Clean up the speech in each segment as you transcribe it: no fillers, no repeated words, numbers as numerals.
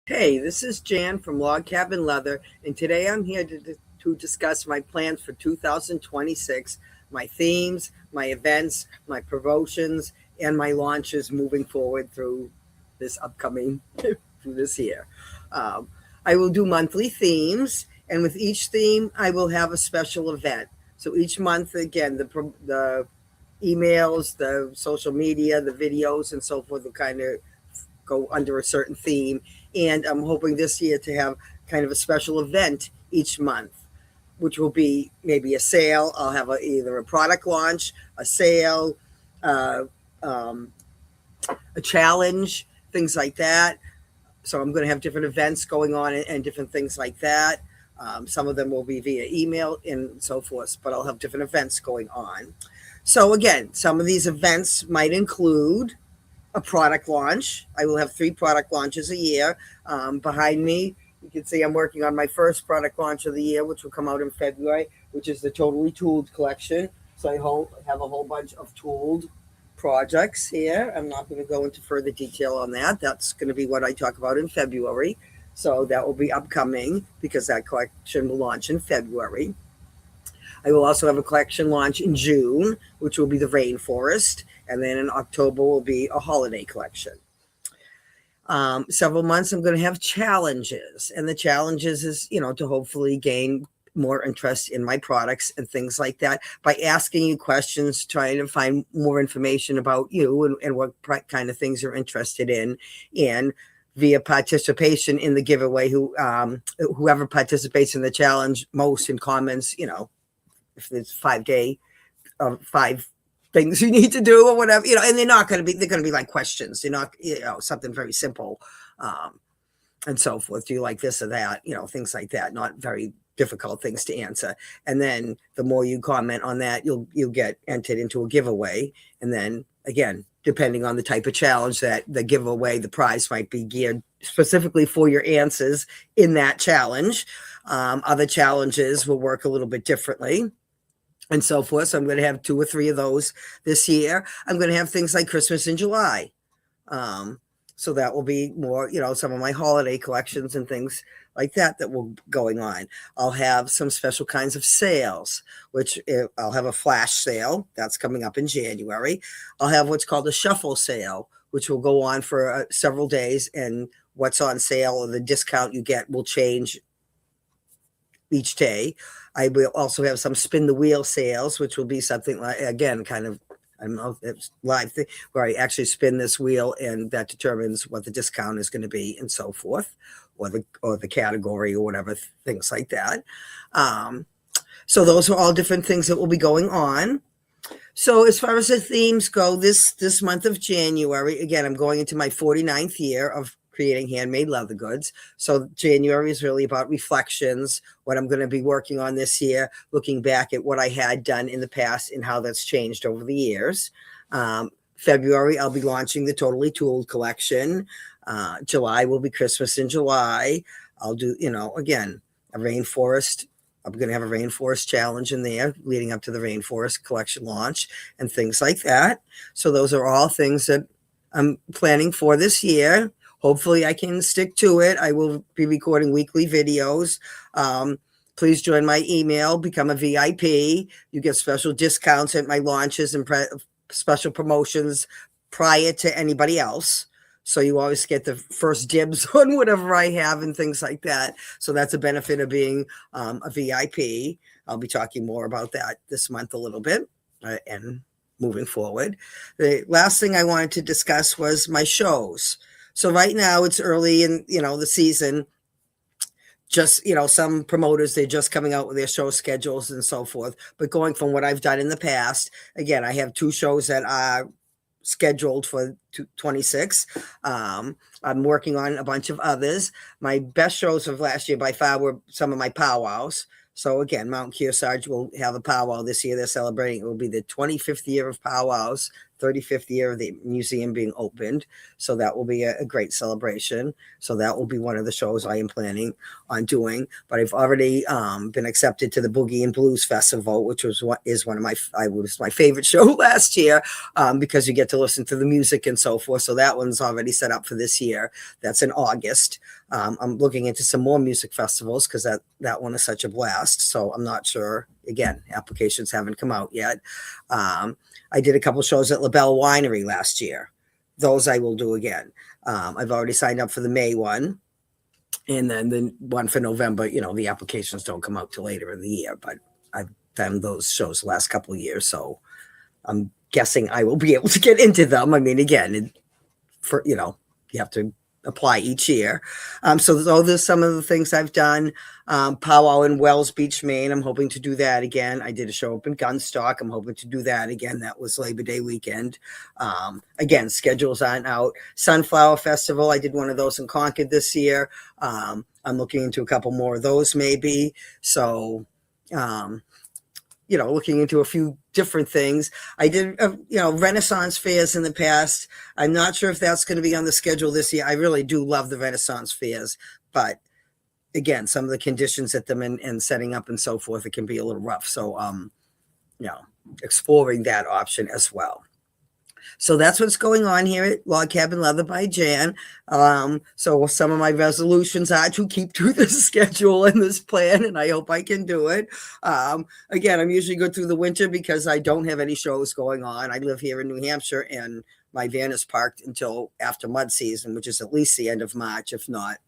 Hey, this is Jan from Log Cabin Leather, and today I'm here to discuss my plans for 2026, my themes, my events, my promotions, and my launches moving forward through this upcoming, through this year. Um, I will do monthly themes, and with each theme, I will have a special event. So each month, again, the emails, the social media, the videos, and so forth will kind of go under a certain theme. And I'm hoping this year to have kind of a special event each month, which will be maybe a sale. I'll have either a product launch, a sale, uh, um, a challenge, things like that. So I'm going to have different events going on and different things like that. Some of them will be via email and so forth, but I'll have different events going on. So again, some of these events might include a product launch. I will have 3 product launches a year. Behind me, you can see I'm working on my first product launch of the year, which will come out in February, which is the Totally Tooled collection. So I have a whole bunch of tooled projects here. I'm not going to go into further detail on that. That's going to be what I talk about in February. So that will be upcoming because that collection will launch in February. I will also have a collection launch in June, which will be the rainforest. And then in October will be a holiday collection. Several months, I'm going to have challenges. And the challenges is, to hopefully gain more interest in my products and things like that by asking you questions, trying to find more information about you and what kind of things you're interested in. And via participation in the giveaway, whoever participates in the challenge most in comments, if it's 5 things you need to do or whatever, and they're going to be like questions. They're not, something very simple, and so forth. Do you like this or that? Things like that, not very difficult things to answer. And then the more you comment on that, you'll get entered into a giveaway. And then again, depending on the type of challenge that the giveaway, the prize might be geared specifically for your answers in that challenge. Other challenges will work a little bit differently and so forth. So I'm going to have 2 or 3 of those this year. I'm going to have things like Christmas in July. So that will be more, some of my holiday collections and things like that will going on. I'll have some special kinds of sales, which I'll have a flash sale that's coming up in January. I'll have what's called a shuffle sale, which will go on for several days, and what's on sale or the discount you get will change each day. I will also have some spin the wheel sales, which will be something like, again, kind of, I don't know if it's live thing, where I actually spin this wheel and that determines what the discount is going to be and so forth, or the category or whatever, things like that. So those are all different things that will be going on. So as far as the themes go, this month of January, again, I'm going into my 49th year of creating handmade leather goods. So January is really about reflections, what I'm going to be working on this year, looking back at what I had done in the past and how that's changed over the years. February, I'll be launching the Totally Tooled collection. July will be Christmas in July. I'll do, again, a rainforest. I'm going to have a rainforest challenge in there leading up to the rainforest collection launch and things like that. So those are all things that I'm planning for this year. Hopefully I can stick to it. I will be recording weekly videos. Please join my email, become a VIP. You get special discounts at my launches and special promotions prior to anybody else. So you always get the first dibs on whatever I have and things like that. So that's a benefit of being a VIP. I'll be talking more about that this month a little bit and moving forward. The last thing I wanted to discuss was my shows. So right now it's early in, the season. Just, some promoters, they're just coming out with their show schedules and so forth. But going from what I've done in the past, again, I have 2 shows that are scheduled for 26. I'm working on a bunch of others. My best shows of last year by far were some of my powwows. So again, Mount Kearsarge will have a powwow this year. They're celebrating. It will be the 25th year of powwows 35th year of the museum being opened. So that will be a great celebration. So that will be one of the shows I am planning on doing. But I've already been accepted to the Boogie and Blues Festival, which was one of my favorite show last year, because you get to listen to the music and so forth. So that one's already set up for this year. That's in August. I'm looking into some more music festivals because that one is such a blast. So I'm not sure. Again, applications haven't come out yet. I did a couple shows at LaBelle Winery last year. Those I will do again. I've already signed up for the May one. And then the one for November, the applications don't come out till later in the year. But I've done those shows the last couple of years. So I'm guessing I will be able to get into them. I mean, again, you have to apply each year. So those are some of the things I've done. Powwow in Wells Beach, Maine. I'm hoping to do that again. I did a show up in Gunstock. I'm hoping to do that again. That was Labor Day weekend. Again, schedules aren't out. Sunflower Festival. I did one of those in Concord this year. I'm looking into a couple more of those maybe. So, looking into a few different things. I did, Renaissance fairs in the past. I'm not sure if that's going to be on the schedule this year. I really do love the Renaissance fairs, but again, some of the conditions at them and setting up and so forth, it can be a little rough. So, exploring that option as well. So that's what's going on here at Log Cabin Leather by Jan. So some of my resolutions are to keep to this schedule and this plan, and I hope I can do it. Again, I'm usually good through the winter because I don't have any shows going on. I live here in New Hampshire, and my van is parked until after mud season, which is at least the end of March, if not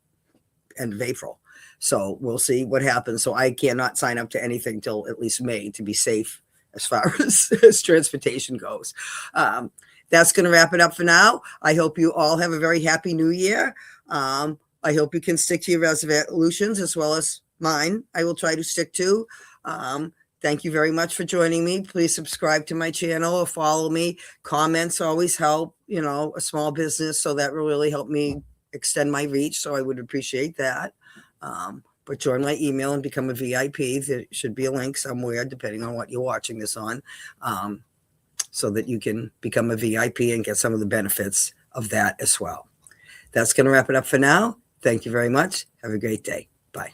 end of April. So we'll see what happens. So I cannot sign up to anything till at least May to be safe as far as transportation goes. That's going to wrap it up for now. I hope you all have a very happy new year. I hope you can stick to your resolutions as well as mine. I will try to stick to. Thank you very much for joining me. Please subscribe to my channel or follow me. Comments always help, a small business. So that will really help me extend my reach. So I would appreciate that. But join my email and become a VIP. There should be a link somewhere, depending on what you're watching this on. So that you can become a VIP and get some of the benefits of that as well. That's going to wrap it up for now. Thank you very much. Have a great day.